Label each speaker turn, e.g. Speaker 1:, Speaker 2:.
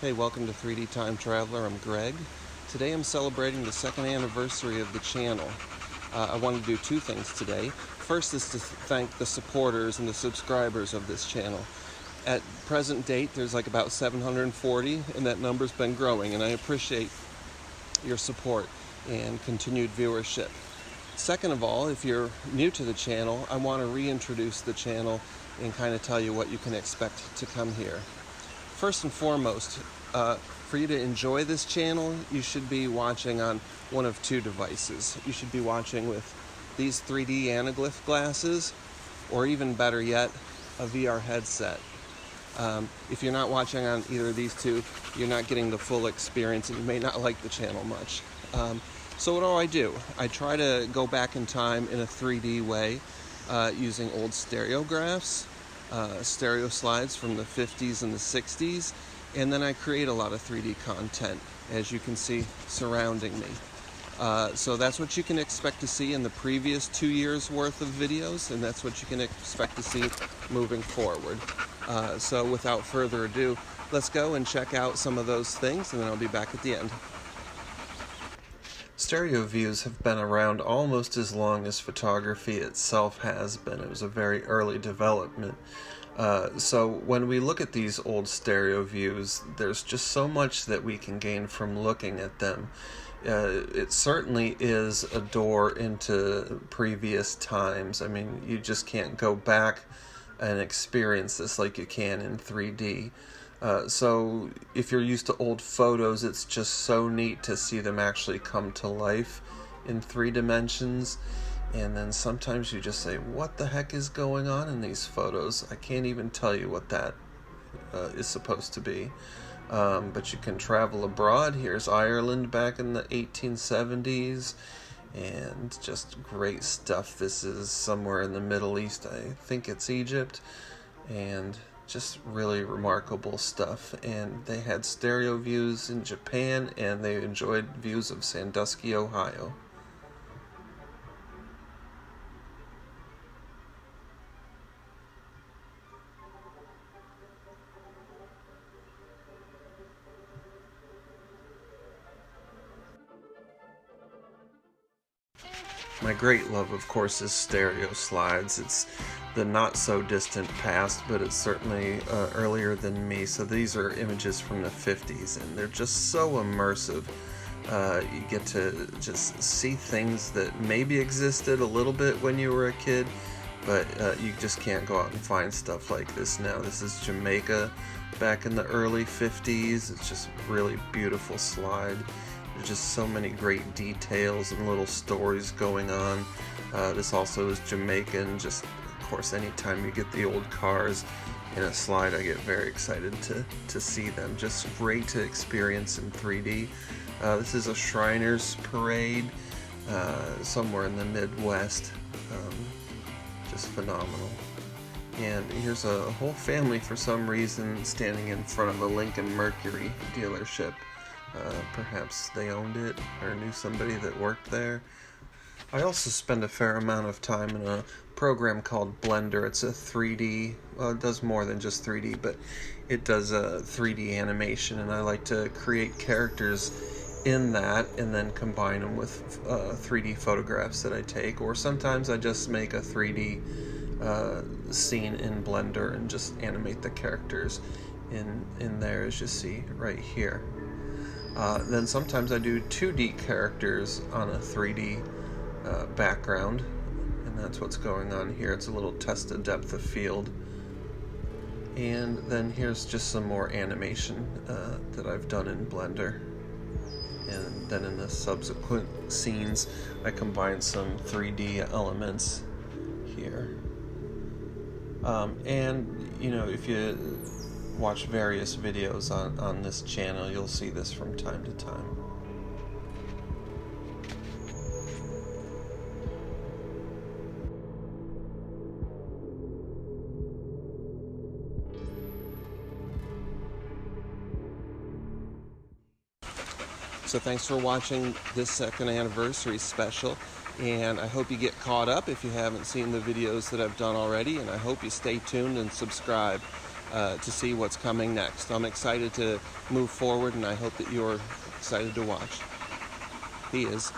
Speaker 1: Hey, welcome to 3D Time Traveler. I'm Greg. Today I'm celebrating the second anniversary of the channel. I wanted to do two things today. First is to thank the supporters and the subscribers of this channel. At present date, there's like about 740, and that number's been growing, and I appreciate your support and continued viewership. Second of all, if you're new to the channel, I want to reintroduce the channel and kind of tell you what you can expect to come here. First and foremost, for you to enjoy this channel, you should be watching on one of two devices. You should be watching with these 3D ANAGLYPH glasses, or even better yet, a VR headset. If you're not watching on either of these two, you're not getting the full experience, and you may not like the channel much. So what do? I try to go back in time in a 3D way, using old stereographs, stereo slides from the 50s and the 60s, and then I create a lot of 3D content, as you can see surrounding me. So that's what you can expect to see in the previous 2 years worth of videos, and that's what you can expect to see moving forward. So without further ado, let's go and check out some of those things, and then I'll be back at the end. Stereo views have been around almost as long as photography itself has been. It was a very early development. So when we look at these old stereo views, there's just so much that we can gain from looking at them. It certainly is a door into previous times. I mean, you just can't go back and experience this like you can in 3D. So if you're used to old photos, it's just so neat to see them actually come to life in 3 dimensions. And then sometimes you just say, what the heck is going on in these photos? I can't even tell you what that is supposed to be. But you can travel abroad. Here's Ireland back in the 1870s. And just great stuff. This is somewhere in the Middle East. I think it's Egypt. And just really remarkable stuff. And they had stereo views in Japan, and they enjoyed views of Sandusky, Ohio. My great love, of course, is stereo slides. It's the not-so-distant past, but it's certainly earlier than me. So these are images from the 50s, and they're just so immersive. You get to just see things that maybe existed a little bit when you were a kid, but you just can't go out and find stuff like this now. This is Jamaica back in the early 50s. It's just really beautiful slide. There's just so many great details and little stories going on. This also is Jamaican. Just, of course, anytime you get the old cars in a slide, I get very excited to see them. Just great to experience in 3D. This is a Shriners Parade somewhere in the Midwest. Just phenomenal. And here's a whole family, for some reason, standing in front of a Lincoln Mercury dealership. Perhaps they owned it or knew somebody that worked there. I also spend a fair amount of time in a program called Blender. It's a 3D, well, it does more than just 3D, but it does a 3D animation, and I like to create characters in that and then combine them with 3D photographs that I take, or sometimes I just make a 3D scene in Blender and just animate the characters in there, as you see right here. Then sometimes I do 2D characters on a 3D background, and that's what's going on here. It's a little test of depth of field. And then here's just some more animation that I've done in Blender. And then in the subsequent scenes, I combine some 3D elements here. And, you know, if you watch various videos on this channel, you'll see this from time to time. So thanks for watching this second anniversary special, and I hope you get caught up if you haven't seen the videos that I've done already, and I hope you stay tuned and subscribe. to see what's coming next. I'm excited to move forward, and I hope that you're excited to watch. He is.